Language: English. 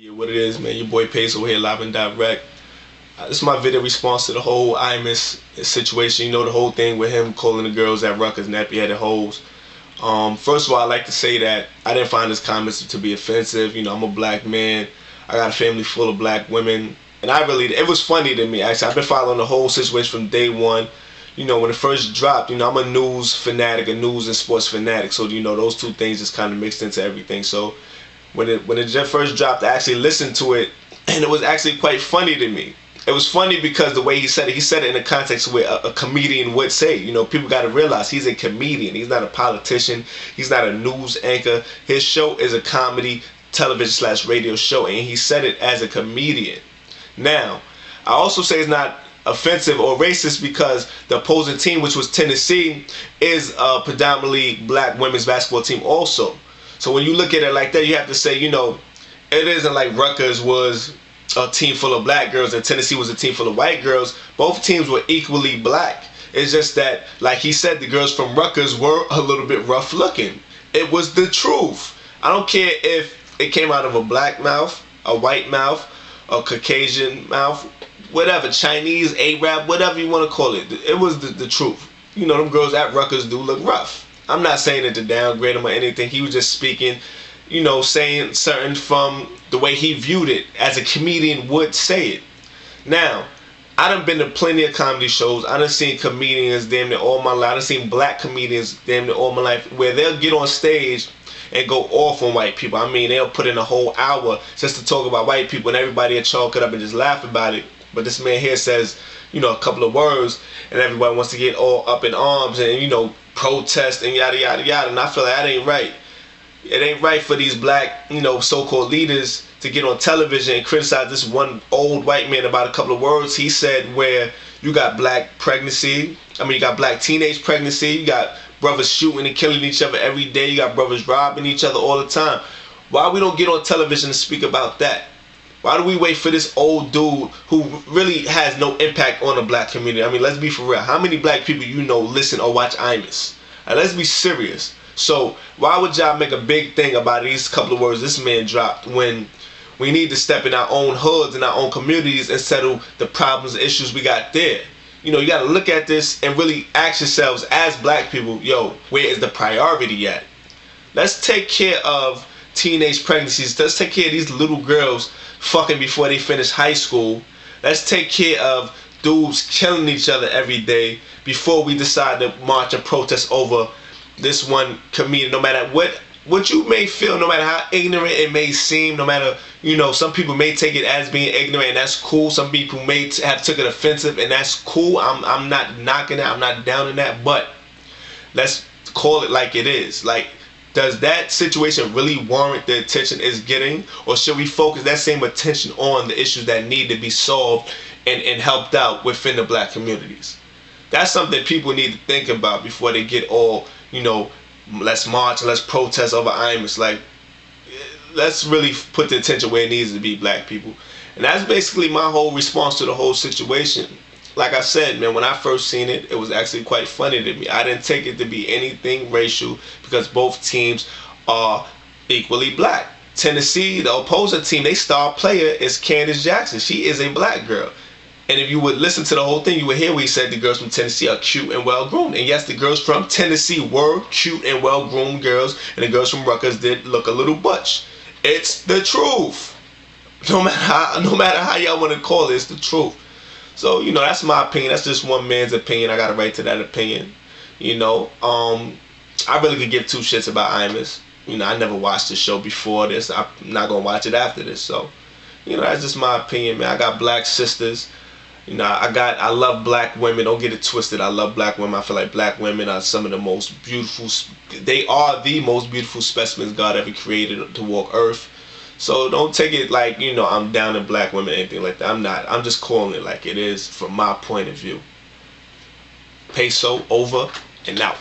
Yeah, what it is, man. Your boy PAYSO here, live and direct. This is my video response to the whole Imus situation. You know, the whole thing with him calling the girls at Rutgers nappy-headed hoes. First of all, I'd like to say that I didn't find his comments to be offensive. You know, I'm a black man. I got a family full of black women. And it was funny to me, actually. I've been following the whole situation from day one. You know, when it first dropped, you know, I'm a news fanatic, a news and sports fanatic. So, you know, those two things just kind of mixed into everything. So, when it just first dropped, I actually listened to it, and it was actually quite funny to me. It was funny because the way he said it in the context where a comedian would say. You know, people got to realize he's a comedian. He's not a politician. He's not a news anchor. His show is a comedy television / radio show, and he said it as a comedian. Now, I also say it's not offensive or racist because the opposing team, which was Tennessee, is a predominantly black women's basketball team also. So when you look at it like that, you have to say, you know, it isn't like Rutgers was a team full of black girls and Tennessee was a team full of white girls. Both teams were equally black. It's just that, like he said, the girls from Rutgers were a little bit rough looking. It was the truth. I don't care if it came out of a black mouth, a white mouth, a Caucasian mouth, whatever, Chinese, Arab, whatever you want to call it. It was the truth. You know, them girls at Rutgers do look rough. I'm not saying it to downgrade him or anything. He was just speaking, you know, saying certain from the way he viewed it as a comedian would say it. Now, I done been to plenty of comedy shows. I done seen comedians damn near all my life. I done seen black comedians damn near all my life where they'll get on stage and go off on white people. I mean, they'll put in a whole hour just to talk about white people and everybody will chalk it up and just laugh about it. But this man here says, you know, a couple of words and everybody wants to get all up in arms and, you know, protest and yada yada yada. And I feel like that ain't right. It ain't right for these black, you know, so-called leaders to get on television and criticize this one old white man about a couple of words he said, where you got black pregnancy. I mean, you got black teenage pregnancy. You got brothers shooting and killing each other every day. You got brothers robbing each other all the time. Why we don't get on television and speak about that? Why do we wait for this old dude who really has no impact on the black community? I mean, let's be for real. How many black people you know listen or watch Imus? And let's be serious. So why would y'all make a big thing about these couple of words this man dropped when we need to step in our own hoods and our own communities and settle the problems and issues we got there? You know, you got to look at this and really ask yourselves as black people, yo, where is the priority at? Let's take care of teenage pregnancies. Let's take care of these little girls fucking before they finish high school. Let's take care of dudes killing each other every day before we decide to march and protest over this one comedian. No matter what you may feel, no matter how ignorant it may seem, no matter, you know, some people may take it as being ignorant and that's cool. Some people may have took it offensive and that's cool. I'm not knocking that. I'm not down in that. But let's call it like it is. Like, does that situation really warrant the attention it's getting? Or should we focus that same attention on the issues that need to be solved and helped out within the black communities? That's something people need to think about before they get all, you know, let's march and let's protest over Imus. Like, let's really put the attention where it needs to be, black people. And that's basically my whole response to the whole situation. Like I said, man, when I first seen it, it was actually quite funny to me. I didn't take it to be anything racial because both teams are equally black. Tennessee, the opposing team, their star player is Candace Jackson. She is a black girl. And if you would listen to the whole thing, you would hear where he said the girls from Tennessee are cute and well-groomed. And yes, the girls from Tennessee were cute and well-groomed girls, and the girls from Rutgers did look a little butch. It's the truth. No matter how y'all want to call it, it's the truth. So, you know, that's my opinion. That's just one man's opinion. I got a right to that opinion. You know, I really could give two shits about Imus. You know, I never watched the show before this. I'm not going to watch it after this. So, you know, that's just my opinion, man. I got black sisters. You know, I love black women. Don't get it twisted. I love black women. I feel like black women are some of the most beautiful. They are the most beautiful specimens God ever created to walk earth. So don't take it like, you know, I'm down to black women or anything like that. I'm not. I'm just calling it like it is from my point of view. PAYSO over and out.